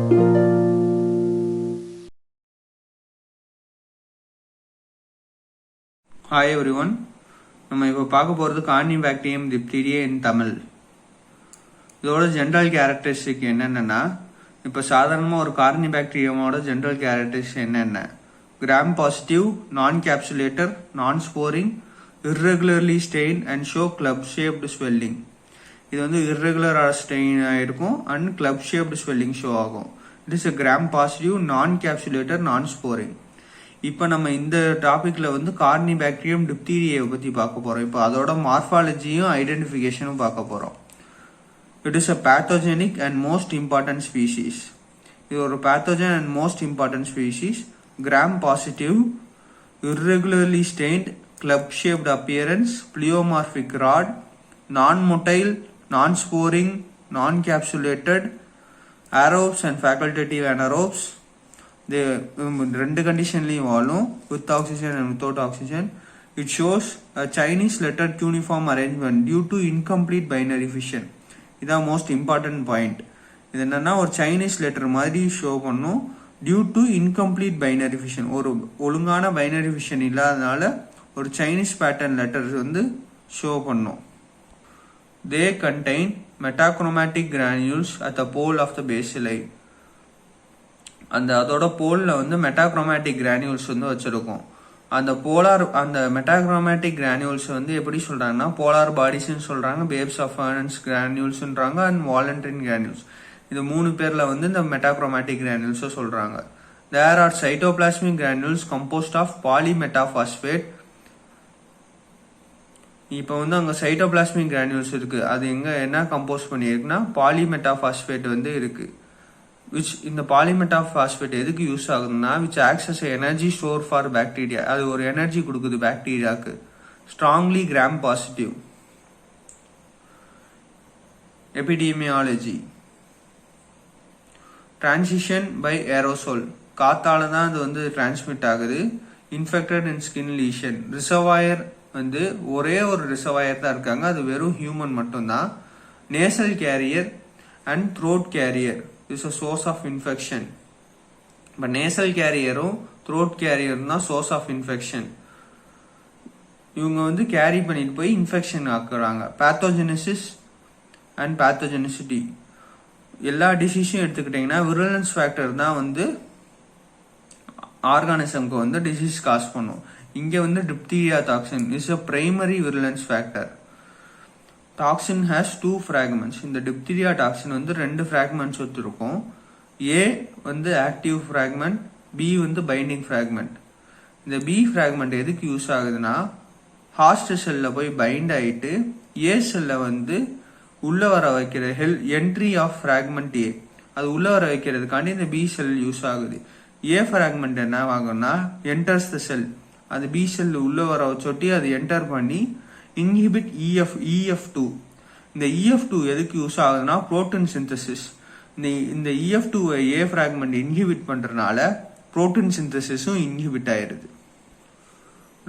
Hi everyone. நம்ம இப்போ பார்க்க போகிறது கார்னிபாக்டீரியம் டிப்தீரியா இன் தமிழ். இதோட ஜென்ரல் கேரக்டரிஸ்டிக் என்னென்னா, இப்போ சாதாரணமாக ஒரு கார்னிபாக்டீரியமோட ஜென்ரல் கேரக்டரிஸ்டிக் என்னென்ன, கிராம் பாசிட்டிவ், நான் கேப்சுலேட்டர், நான் ஸ்போரிங், irregularly stained and show club shaped swelling. இது வந்து irregular ஸ்டெயின் ஆகிருக்கும் and club shaped swelling show ஆகும். It is a gram positive, நான் கேப்சுலேட்டர், நான் ஸ்போரிங். இப்போ நம்ம இந்த டாபிக்ல வந்து கார்னிபாக்டீரியம் டிப்தீரியாவை பற்றி பார்க்க போகிறோம். இப்போ அதோட மார்ஃபாலஜியும் ஐடென்டிஃபிகேஷனும் பார்க்க போகிறோம். It is a pathogenic and most important species. இது ஒரு pathogen and most important species. Gram positive, irregularly stained, club shaped appearance, pleomorphic rod, non-motile, non-sporing, non-capsulated, aerobes and facultative anaerobes. ரெண்டு கண்டிஷன்லையும் வாழும், with oxygen and without oxygen. It shows a Chinese letter uniform arrangement due to incomplete binary fission. இதான் most important point. இது என்னன்னா, ஒரு Chinese letter மாதிரி show பண்ணும் due to incomplete binary fission. ஒரு ஒழுங்கான பைனரி ஃபிஷன் இல்லாதனால ஒரு சைனீஸ் பேட்டர்ன் லெட்டர்ஸ் வந்து ஷோ பண்ணும். They contain metachromatic granules at the pole of the bacilli. அதோட போலில் வந்து மெட்டாக்ரோமேட்டிக் கிரானியூல்ஸ் வந்து வச்சிருக்கோம். அந்த மெட்டாக்ரோமேட்டிக் கிரானியூல்ஸ் வந்து எப்படி சொல்றாங்கன்னா, போலார் பாடிஸ்ன்னு சொல்றாங்க, பேப்ஸ் ஆஃப் ஃபர்னன்ஸ் கிரானியூல்ஸ்ன்றாங்க, அண்ட் வாலண்ட்ரின் கிரானியூல்ஸ். இது மூணு பேர்ல வந்து இந்த மெட்டாக்ரோமேட்டிக் கிரானியூல்ஸை சொல்றாங்க. There are cytoplasmic granules composed of polymetaphosphate. இப்போ வந்து அங்கே சைட்டோபிளாஸ்மிக் கிரானியூல்ஸ் இருக்கு. அது என்ன கம்போஸ் பண்ணியிருக்குன்னா, பாலிமெட்டாபாஸ்பேட் வந்து இருக்கு. விச் இந்த பாலிமெட்டாபாஸ்பேட் எதுக்கு யூஸ் ஆகுதுன்னா, which acts as energy store for bacteria. அது ஒரு எனர்ஜி கொடுக்குது பாக்டீரியாவுக்கு. Strongly gram positive. Epidemiology. Transition by aerosol. காத்தால தான் அது வந்து டிரான்ஸ்மிட் ஆகுது. Infected and skin lesion. Reservoir வந்து ஒரே ஒரு ரிசர்வாயர் தான் இருக்காங்க, அது வெறும் ஹியூமன் மட்டும்தான். Nasal carrier and throat carrier is a source of infection. இப்போ நேசல் கேரியரும் த்ரோட் கேரியரும் தான் சோர்ஸ் ஆஃப் இன்ஃபெக்ஷன். இவங்க வந்து கேரி பண்ணிட்டு போய் இன்ஃபெக்ஷன் ஆக்குறாங்க. Pathogenesis and pathogenicity. எல்லா டிசீஸும் எடுத்துக்கிட்டிங்கன்னா விருலன்ஸ் ஃபேக்டர் தான் வந்து ஆர்கானிசம்க்கு வந்து டிசீஸ் காஸ் பண்ணும். இங்கே வந்து diphtheria toxin is a primary விருலன்ஸ் factor. Toxin has 2 fragments. இந்த டிப்தீரியா டாக்ஸின் வந்து 2 fragments வச்சிருக்கும். ஏ வந்து ஆக்டிவ் ஃப்ராக்மெண்ட், பி வந்து பைண்டிங் ஃப்ராக்மெண்ட். இந்த பி ஃப்ராக்மெண்ட் எதுக்கு யூஸ் ஆகுதுன்னா, ஹாஸ்ட் செல்ல போய் பைண்ட் ஆகிட்டு ஏ செல்ல வந்து உள்ள வர வைக்கிற என்ட்ரி ஆஃப் ஃப்ராக்மெண்ட் ஏ, அது உள்ள வர வைக்கிறதுக்காண்டி இந்த பி செல் யூஸ் ஆகுது. ஏ ஃப்ராக்மெண்ட் என்ன ஆகும்னா, என்டர்ஸ் த செல். அது பி செல் உள்ள வர வச்சொட்டி அது என்டர் பண்ணி இன்ஹிபிட் EF2. இந்த EF2 எதுக்கு யூஸ் ஆகுதுன்னா, புரோட்டீன் சிந்தசிஸ். இந்த EF2 ஏ ஃப்ராக்மெண்ட் இன்ஹிபிட் பண்றதுனால புரோட்டீன் சிந்தசிஸும் இன்ஹிபிட் ஆயிருது.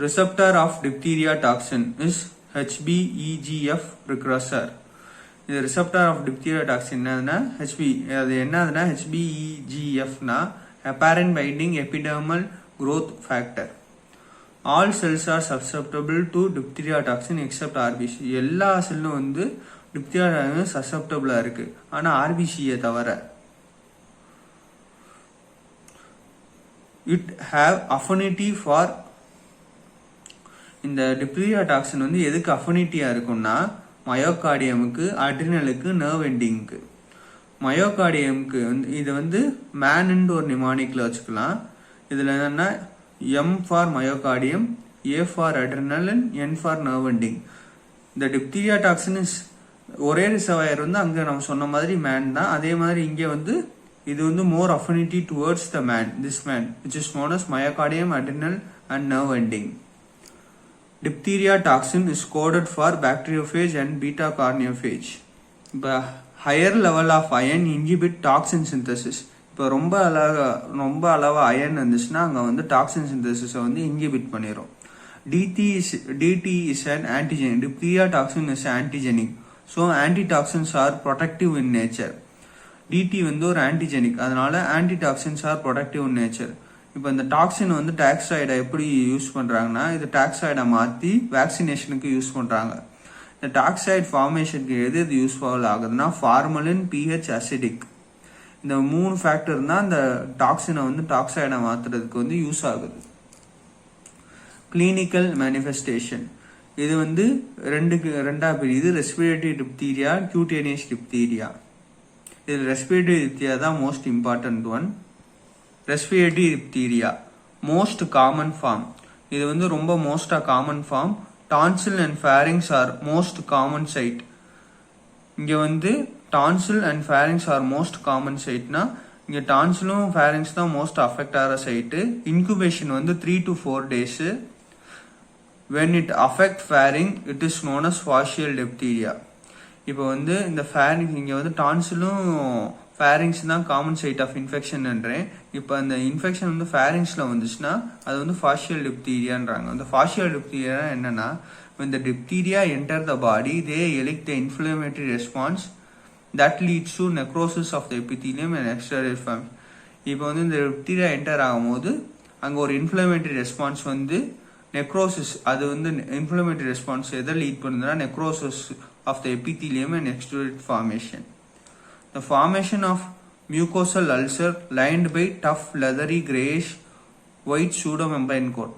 Receptor of diphtheria toxin is HBEGF precursor. இது ரிசெப்டர் ஆஃப் டிப்தீரியா டாக்ஸின் என்னதுன்னா அது என்னதுன்னா HBEGFனா apparent binding epidermal growth factor. All cells are susceptible to diphtheria toxin except RBC. எல்லா செல்லும் வந்து டிப்தீரியா சசப்டபிளா இருக்கு, ஆனா ஆர்பிசியை தவிர. It have affinity for. இந்த டிப்தீரியா டாக்ஸின் வந்து எதுக்கு அஃபினிட்டியா இருக்கும்னா, மயோகார்டியமுக்கு, அட்ரினலுக்கு, நர்வ் எண்டிங்க்கு. மயோகார்டியமுக்கு வந்து இது வந்து மேன்னு ஒரு நிமானிக்ல வச்சுக்கலாம். இதுல என்னன்னா, M for myocardium, A for adrenal and N for nerve ending. இந்த டிப்தீரியா டாக்ஸின் ஒரே ரிசர்வாயர் வந்து அங்க நம்ம சொன்ன மாதிரி மேன் தான். அதே மாதிரி இங்க வந்து இது வந்து more affinity towards the man, this man, which is known as myocardium, adrenal and nerve ending. Diphtheria toxin is coded for bacteriophage and beta carniophage. இப்போ higher level of iron inhibit toxin synthesis. இப்போ ரொம்ப அளவு iron இருந்துச்சுன்னா அங்கே வந்து toxin சிந்தசிஸை வந்து inhibit பண்ணிடும். DT is an antigen. Diphtheria toxin is antigenic. So antitoxins are protective in nature. DT வந்து ஒரு ஆன்டிஜெனிக், அதனால ஆன்டிடாக்சின்ஸ் ஆர் ப்ரொடக்டிவ் நேச்சர். இப்போ இந்த டாக்ஸின் வந்து டாக்ஸாய்டை எப்படி யூஸ் பண்ணுறாங்கன்னா, இது டாக்ஸாய்டை மாற்றி வேக்சினேஷனுக்கு யூஸ் பண்ணுறாங்க. இந்த டாக்ஸாய்டு ஃபார்மேஷனுக்கு எது யூஸ்ஃபுல் ஆகுதுன்னா ஃபார்மலின், பிஹெச், அசிடிக், இந்த 3 ஃபேக்டர் தான் இந்த டாக்ஸினை வந்து டாக்ஸாய்டை மாற்றுறதுக்கு வந்து யூஸ் ஆகுது. கிளினிக்கல் மேனிஃபெஸ்டேஷன் இது வந்து ரெண்டா பிரியுது, ரெஸ்பிரேட்டரி டிப்தீரியா, கியூட்டேனியஸ் டிப்தீரியா. இதில் ரெஸ்பிரேட்டரி டிப்தீரியா தான் most important one. Respiratory diphtheria most common form, இது வந்து ரொம்ப மோஸ்டா common form. Tonsil and pharynx are most common site. இங்க வந்து tonsil and pharynx are most common சைட்னா இங்க டான்சிலும் ஃபேரிங்ஸ் தான் மோஸ்ட் அஃபெக்ட் ஆகிற சைட்டு. இன்குபேஷன் வந்து 3 to 4 days. when it affect pharynx it is known as fascial diphtheria. இப்போ வந்து இந்த ஃபேரிங்ஸ் இங்க வந்து டான்சிலும் ஃபேரிங்ஸ் தான் காமன் சைட் ஆஃப் இன்ஃபெக்ஷன்ன்றேன். இப்போ அந்த இன்ஃபெக்ஷன் வந்து ஃபேரிங்ஸ்ல வந்துச்சுன்னா அது வந்து ஃபாஷியல் டிப்தீரியான்றாங்க. அந்த ஃபாஷியல் டிப்தீரியா என்னன்னா, when the diphtheria enter the body they elicit the inflammatory response that leads to necrosis of the epithelium and exterior form. இப்போ வந்து இந்த டிப்தீரியா என்டர் ஆகும்போது அங்க ஒரு இன்ஃப்ளமேட்டரி ரெஸ்பான்ஸ் வந்து நெக்ரோசிஸ், அது வந்து இன்ஃப்ளமேட்டரி ரெஸ்பான்ஸ் எதை லீட் பண்ணுதுன்னா necrosis of the epithelium and exudate formation. The formation of mucosal ulcer lined by tough leathery grayish white pseudomembrane coat.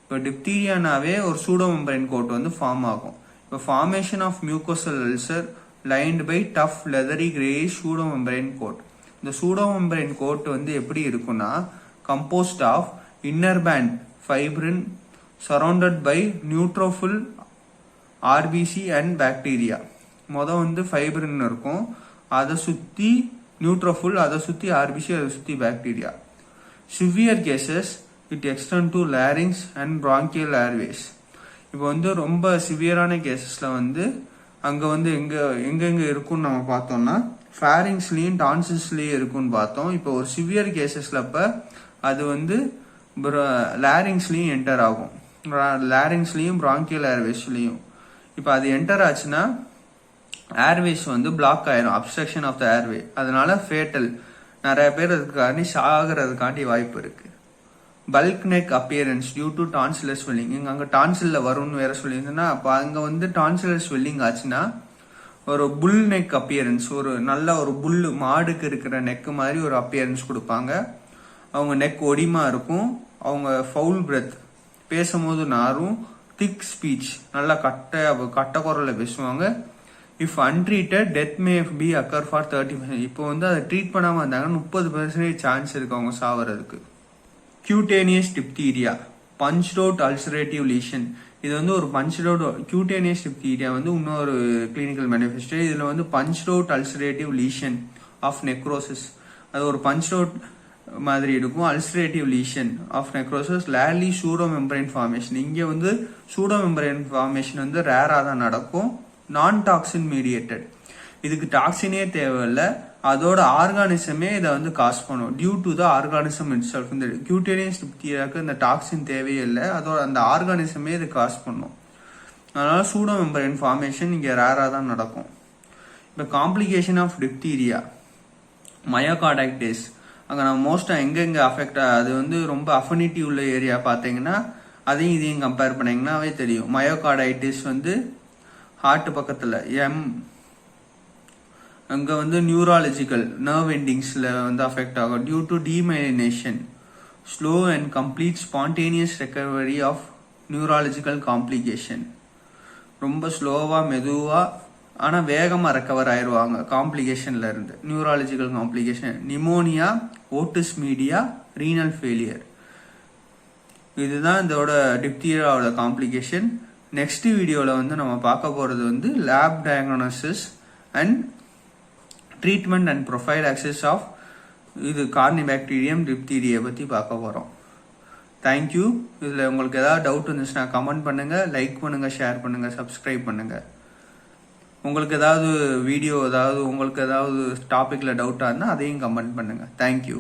இப்போ டிப்தீரியானாவே ஒரு pseudomembrane coat வந்து ஃபார்ம் ஆகும். இப்போ formation of mucosal ulcer lined by tough leathery grayish pseudomembrane coat. இந்த pseudomembrane coat வந்து எப்படி இருக்குன்னா composed of inner band fibrin surrounded by neutrophil RBC and bacteria. மொதல் வந்து ஃபைப்ரின் இருக்கும், அதை சுற்றி நியூட்ரோஃபில், அதை சுற்றி ஆர்பிசி, அதை சுற்றி bacteria. Severe cases it extend to larynx and bronchial Airways. இப்போ வந்து ரொம்ப சிவியரான கேசஸில் வந்து அங்கே வந்து எங்கெங்க இருக்குன்னு நம்ம பார்த்தோம்னா ஃபேரிங்ஸ்லேயும் டான்சில்ஸ்லேயும் இருக்குன்னு பார்த்தோம். இப்போ ஒரு சிவியர் கேசஸில் அப்போ அது வந்து லாரிங்ஸ்லேயும் என்டர் ஆகும், லாரிங்ஸ்லேயும் பிராங்கியல் ஏர்வேஸ்லேயும். இப்போ அது என்டர் ஆச்சுன்னா ஏர்வேஸ் வந்து பிளாக் ஆயிரும், அப்ஸ்ட்ரக்ஷன் ஆஃப் த ஏர்வே. அதனால ஃபேட்டல், நிறைய பேர் அதுக்காண்டி சாகிறதுக்காண்டி வாய்ப்பு இருக்கு. Bull neck appearance due to tonsillar swelling. இங்க அங்கே டான்சில்ல வரும்னு வேற சொல்லியிருந்தேன்னா, அப்போ அங்கே வந்து டான்சிலர் ஸ்வெல்லிங் ஆச்சுன்னா ஒரு புல் நெக் அப்பியரன்ஸ், ஒரு நல்ல ஒரு புல் மாடுக்கு இருக்கிற நெக்கு மாதிரி ஒரு அப்பியரன்ஸ் கொடுப்பாங்க. அவங்க நெக் ஒடிமா இருக்கும், அவங்க ஃபவுல் பிரெத், பேசும்போது நாரும், திக் ஸ்பீச், நல்லா கட்ட குரல்ல பேசுவாங்க. If untreated death may be occur for 30%. இப்போ வந்து அதை ட்ரீட் பண்ணாமல் இருந்தாங்கன்னா 30% சான்ஸ் இருக்கு அவங்க சாவறதுக்கு. Cutaneous diphtheria punched out ulcerative lesion. இது வந்து ஒரு பஞ்ச்ட் அவுட் கியூட்டேனியஸ் டிப்தீரியா வந்து இன்னொரு கிளினிக்கல் மேனிஃபெஸ்டோ. இதில் வந்து punched out ulcerative lesion of necrosis, அது ஒரு பஞ்ச்ட் அவுட் மாதிரி இருக்கும். Ulcerative lesion of necrosis early pseudomembrane formation. இங்கே வந்து சூடோமெம்பரைன் ஃபார்மேஷன் வந்து ரேராக தான் நடக்கும். நான் டாக்ஸின் மீடியேட்டட், இதுக்கு டாக்ஸினே தேவையில்லை, அதோட ஆர்கானிசமே இதை வந்து காஸ் பண்ணும். Due to the organism itself. இந்த கியூட்டேனியஸ் டிப்தீரியாவுக்கு இந்த டாக்ஸின் தேவையே இல்லை, அதோட அந்த ஆர்கானிசமே இது காஸ் பண்ணும். அதனால சூடோமெம்பரைன் ஃபார்மேஷன் இங்கே ரேராக தான் நடக்கும். இப்போ காம்ப்ளிகேஷன் ஆஃப் டிப்தீரியா மயோகார்டைட்டிஸ். அங்கே நம்ம மோஸ்ட்டாக எங்கெங்கே அஃபெக்ட், அது வந்து ரொம்ப அஃபினிட்டி உள்ள ஏரியா பார்த்தீங்கன்னா அதையும் இதையும் கம்பேர் பண்ணிங்கன்னாவே தெரியும். மயோகார்டைட்டிஸ் வந்து ஹார்ட் பக்கத்தில் அங்கே வந்து நியூராலஜிக்கல் நர்வ் எண்டிங்ஸில் வந்து அஃபெக்ட் ஆகும். Due to demyelination slow and complete spontaneous recovery of neurological complication. ரொம்ப ஸ்லோவாக மெதுவாக ஆனால் வேகமாக ரெக்கவர் ஆயிடுவாங்க காம்ப்ளிகேஷன்ல இருந்து. Neurological complication pneumonia, otitis media, renal failure. இதுதான் இதோட டிப்தீரியாவோட காம்ப்ளிகேஷன். நெக்ஸ்ட் வீடியோவில் வந்து நம்ம பார்க்க போகிறது வந்து lab diagnosis and treatment and prophylaxis of இது கார்னிபாக்டீரியம் டிப்தீரியா பற்றி பார்க்க போகிறோம். தேங்க்யூ. இதில் உங்களுக்கு ஏதாவது டவுட் இருந்துச்சுன்னா கமெண்ட் பண்ணுங்கள், லைக் பண்ணுங்கள், ஷேர் பண்ணுங்கள், சப்ஸ்கிரைப் பண்ணுங்கள். உங்களுக்கு ஏதாவது வீடியோ, உங்களுக்கு ஏதாவது டாப்பிக்கில் டவுட்டாக இருந்தால் அதையும் கமெண்ட் பண்ணுங்கள். தேங்க்யூ.